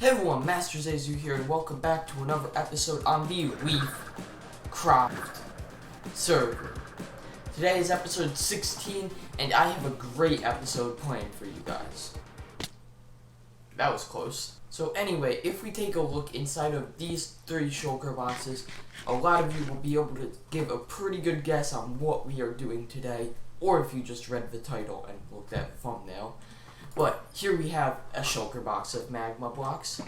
Hey everyone, MasterZaiahzoo here, and welcome back to another episode on the LeaF Craft server. Today is episode 16, and I have a great episode planned for you guys. That was close. So anyway, if we take a look inside of these 3 shulker boxes, a lot of you will be able to give a pretty good guess on what we are doing today, or if you just read the title and looked at the thumbnail. But here we have a shulker box of magma blocks,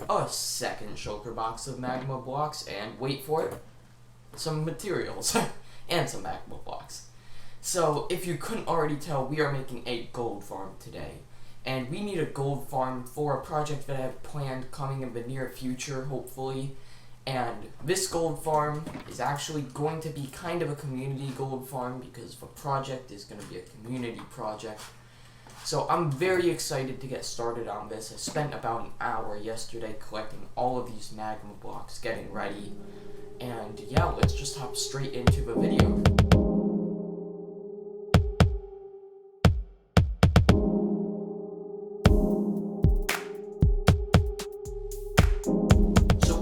a second shulker box of magma blocks, and wait for it, some materials, and some magma blocks. So if you couldn't already tell, we are making a gold farm today. And we need a gold farm for a project that I have planned coming in the near future, hopefully. And this gold farm is actually going to be kind of a community gold farm because the project is going to be a community project. So I'm very excited to get started on this. I spent about an hour yesterday collecting all of these magma blocks, getting ready. And yeah, let's just hop straight into the video.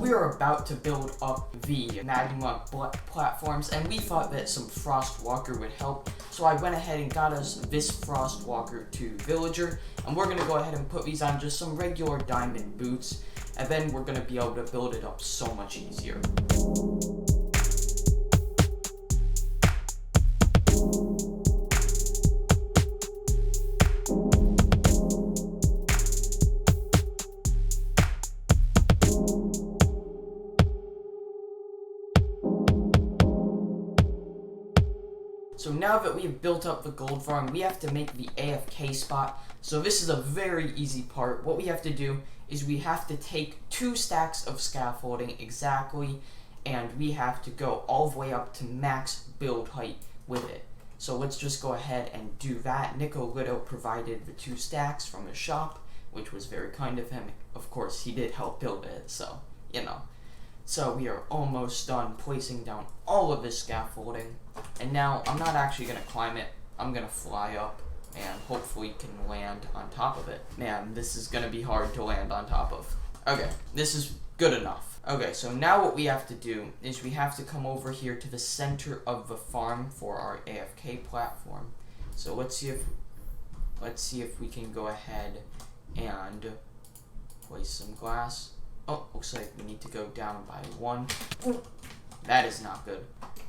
We are about to build up the magma platforms, and we thought that some frost walker would help, so I went ahead and got us this frost walker to villager, and we're gonna go ahead and put these on just some regular diamond boots, and then we're gonna be able to build it up so much easier. So now that we've built up the gold farm, we have to make the AFK spot. So this is a very easy part. What we have to do is we have to take 2 stacks of scaffolding exactly, and we have to go all the way up to max build height with it. So let's just go ahead and do that. NickoLitto provided the 2 stacks from his shop, which was very kind of him. Of course, he did help build it, so, you know. So we are almost done placing down all of this scaffolding. And now I'm not actually going to climb it. I'm going to fly up and hopefully can land on top of it. Man, this is going to be hard to land on top of. Okay, this is good enough. Okay, so now what we have to do is we have to come over here to the center of the farm for our AFK platform. So let's see if we can go ahead and place some glass. Oh, looks like we need to go down by 1. That is not good.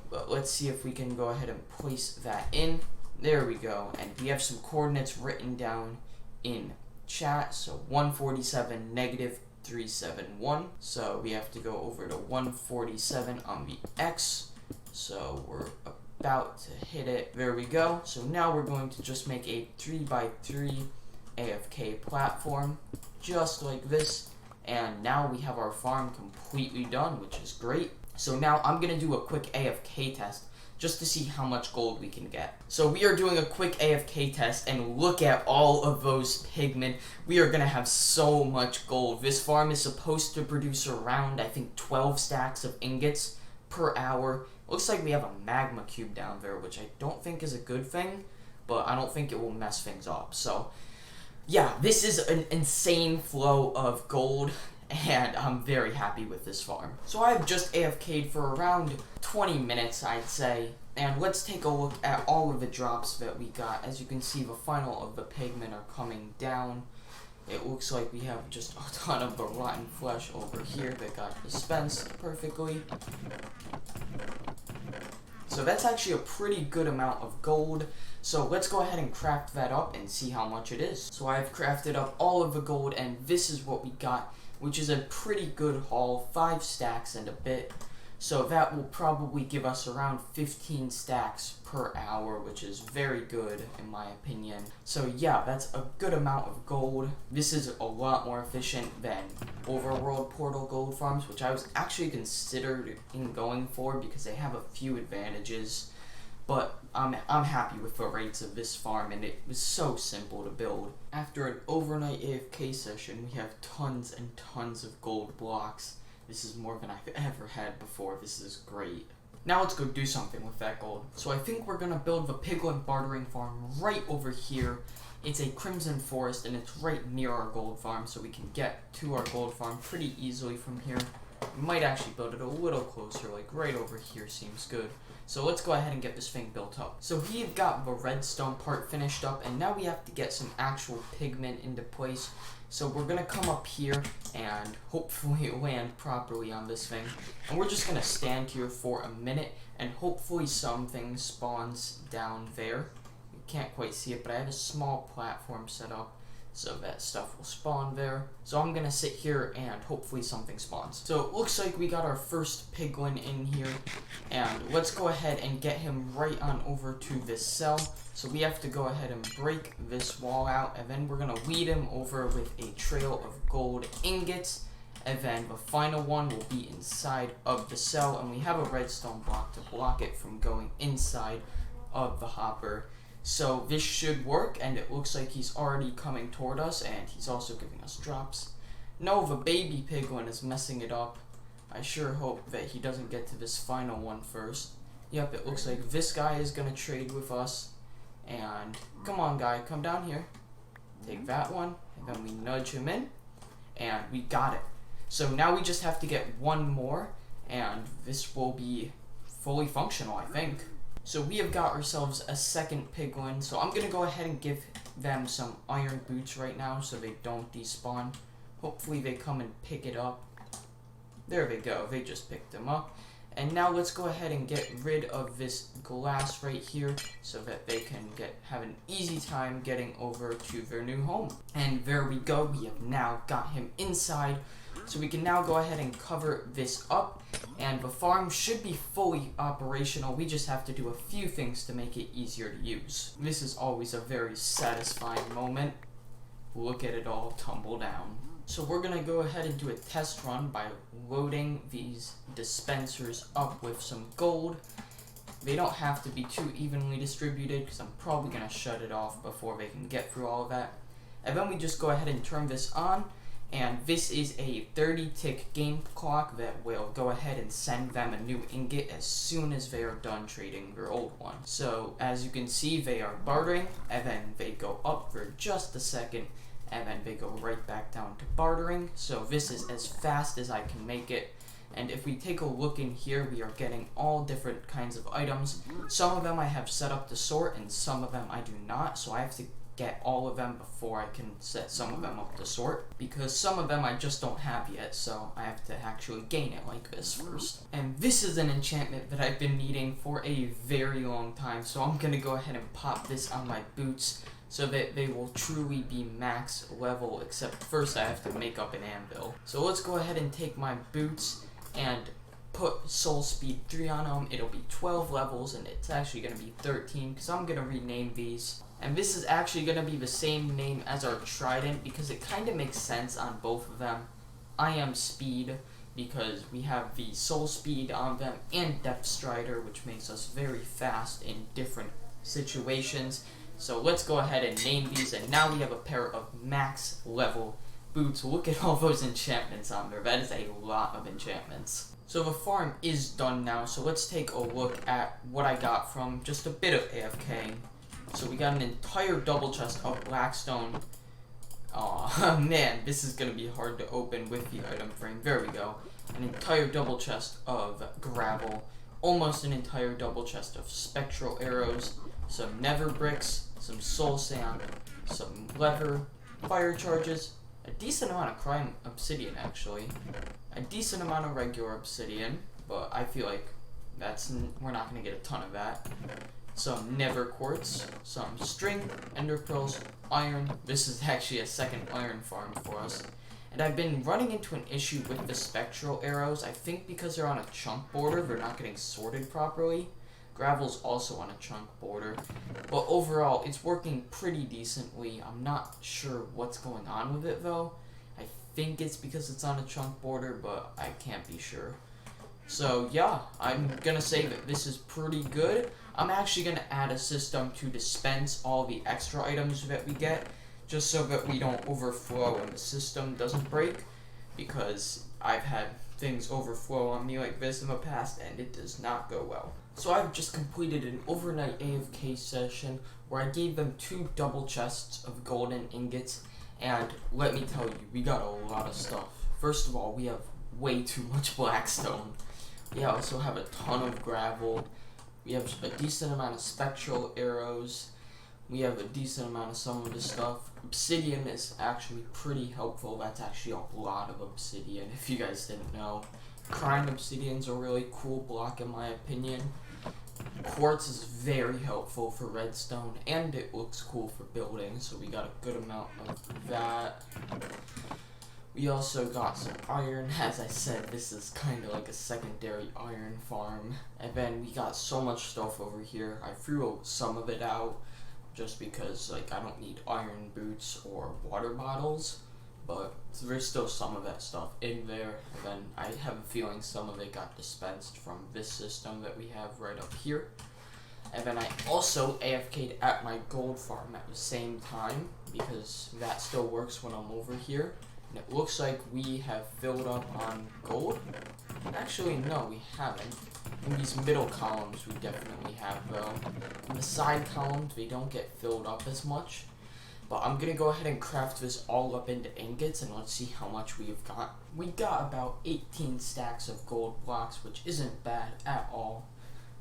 But let's see if we can go ahead and place that in. There we go. And we have some coordinates written down in chat. So 147, negative 371. So we have to go over to 147 on the X. So we're about to hit it. There we go. So now we're going to just make a 3x3 AFK platform. Just like this. And now we have our farm completely done, which is great. So now I'm going to do a quick AFK test just to see how much gold we can get. So we are doing a quick AFK test, and look at all of those pigmen. We are going to have so much gold. This farm is supposed to produce around, I think, 12 stacks of ingots per hour. Looks like we have a magma cube down there, which I don't think is a good thing, but I don't think it will mess things up. So yeah, this is an insane flow of gold, and I'm very happy with this farm. So I've just AFK'd for around 20 minutes, I'd say, and let's take a look at all of the drops that we got. As you can see, the final of the pigmen are coming down. It looks like we have just a ton of the rotten flesh over here that got dispensed perfectly. So that's actually a pretty good amount of gold. So let's go ahead and craft that up and see how much it is. So I've crafted up all of the gold, and this is what we got, which is a pretty good haul, 5 stacks and a bit. So that will probably give us around 15 stacks per hour, which is very good in my opinion. So yeah, that's a good amount of gold. This is a lot more efficient than Overworld Portal gold farms, which I was actually considering going for because they have a few advantages. But I'm happy with the rates of this farm, and it was so simple to build. After an overnight AFK session, we have tons and tons of gold blocks. This is more than I've ever had before. This is great. Now let's go do something with that gold. So I think we're gonna build the piglin bartering farm right over here. It's a crimson forest and it's right near our gold farm, so we can get to our gold farm pretty easily from here. We might actually build it a little closer, like right over here seems good. So let's go ahead and get this thing built up. So we've got the redstone part finished up, and now we have to get some actual pigment into place. So we're gonna come up here and hopefully land properly on this thing. And we're just gonna stand here for a minute and hopefully something spawns down there. You can't quite see it, but I have a small platform set up so that stuff will spawn there. So I'm gonna sit here and hopefully something spawns. So it looks like we got our first piglin in here, and let's go ahead and get him right on over to this cell. So we have to go ahead and break this wall out, and then we're gonna lead him over with a trail of gold ingots, and then the final one will be inside of the cell, and we have a redstone block to block it from going inside of the hopper. So this should work, and it looks like he's already coming toward us, and he's also giving us drops. No, the baby piglin is messing it up. I sure hope that he doesn't get to this final one first. Yep, it looks like this guy is gonna trade with us. And come on, guy, come down here. Take that one, and then we nudge him in, and we got it. So now we just have to get one more, and this will be fully functional, I think. So we have got ourselves a second piglin, so I'm gonna go ahead and give them some iron boots right now so they don't despawn. Hopefully they come and pick it up. There they go, they just picked them up. And now let's go ahead and get rid of this glass right here so that they can have an easy time getting over to their new home. And there we go, we have now got him inside. So we can now go ahead and cover this up, and the farm should be fully operational. We just have to do a few things to make it easier to use. This is always a very satisfying moment. Look at it all tumble down. So we're gonna go ahead and do a test run by loading these dispensers up with some gold. They don't have to be too evenly distributed because I'm probably gonna shut it off before they can get through all of that. And then we just go ahead and turn this on. And this is a 30-tick game clock that will go ahead and send them a new ingot as soon as they are done trading their old one. So as you can see, they are bartering, and then they go up for just a second, and then they go right back down to bartering. So this is as fast as I can make it. And if we take a look in here, we are getting all different kinds of items. Some of them I have set up to sort, and some of them I do not, so I have to get all of them before I can set some of them up to sort, because some of them I just don't have yet, so I have to actually gain it like this first. And this is an enchantment that I've been needing for a very long time, so I'm gonna go ahead and pop this on my boots so that they will truly be max level, except first I have to make up an anvil. So let's go ahead and take my boots and put soul speed 3 on them. It'll be 12 levels, and it's actually gonna be 13 because I'm gonna rename these. And this is actually going to be the same name as our trident because it kind of makes sense on both of them. I am speed because we have the soul speed on them, and depth strider, which makes us very fast in different situations. So let's go ahead and name these, and now we have a pair of max level boots. Look at all those enchantments on there. That is a lot of enchantments. So the farm is done now, so let's take a look at what I got from just a bit of AFK. So we got an entire double chest of blackstone. Aw, man, this is going to be hard to open with the item frame. There we go. An entire double chest of gravel. Almost an entire double chest of spectral arrows. Some nether bricks. Some soul sand. Some leather. Fire charges. A decent amount of crime obsidian, actually. A decent amount of regular obsidian. But I feel like we're not going to get a ton of that. Some nether quartz, some string, ender pearls, iron. This is actually a second iron farm for us. And I've been running into an issue with the spectral arrows. I think because they're on a chunk border, they're not getting sorted properly. Gravel's also on a chunk border. But overall, it's working pretty decently. I'm not sure what's going on with it though. I think it's because it's on a chunk border, but I can't be sure. So yeah, I'm gonna say that this is pretty good. I'm actually gonna add a system to dispense all the extra items that we get, just so that we don't overflow and the system doesn't break, because I've had things overflow on me like this in the past, and it does not go well. So I've just completed an overnight AFK session where I gave them 2 double chests of golden ingots, and let me tell you, we got a lot of stuff. First of all, we have way too much blackstone. We also have a ton of gravel. We have a decent amount of spectral arrows. We have a decent amount of some of this stuff. Obsidian is actually pretty helpful. That's actually a lot of obsidian, if you guys didn't know. Crying obsidian's a really cool block in my opinion. Quartz is very helpful for redstone, and it looks cool for building, so we got a good amount of that. We also got some iron. As I said, this is kind of like a secondary iron farm. And then we got so much stuff over here. I threw some of it out just because like I don't need iron boots or water bottles, but there's still some of that stuff in there. And then I have a feeling some of it got dispensed from this system that we have right up here. And then I also AFK'd at my gold farm at the same time because that still works when I'm over here. And it looks like we have filled up on gold. Actually, no, we haven't. In these middle columns, we definitely have, though. In the side columns, they don't get filled up as much. But I'm going to go ahead and craft this all up into ingots, and let's see how much we've got. We got about 18 stacks of gold blocks, which isn't bad at all.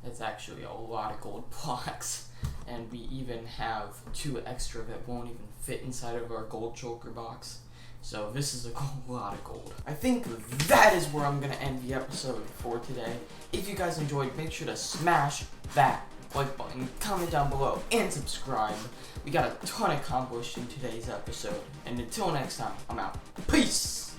That's actually a lot of gold blocks. And we even have 2 extra that won't even fit inside of our gold choker box. So this is a lot of gold. I think that is where I'm going to end the episode for today. If you guys enjoyed, make sure to smash that like button, comment down below, and subscribe. We got a ton accomplished in today's episode. And until next time, I'm out. Peace!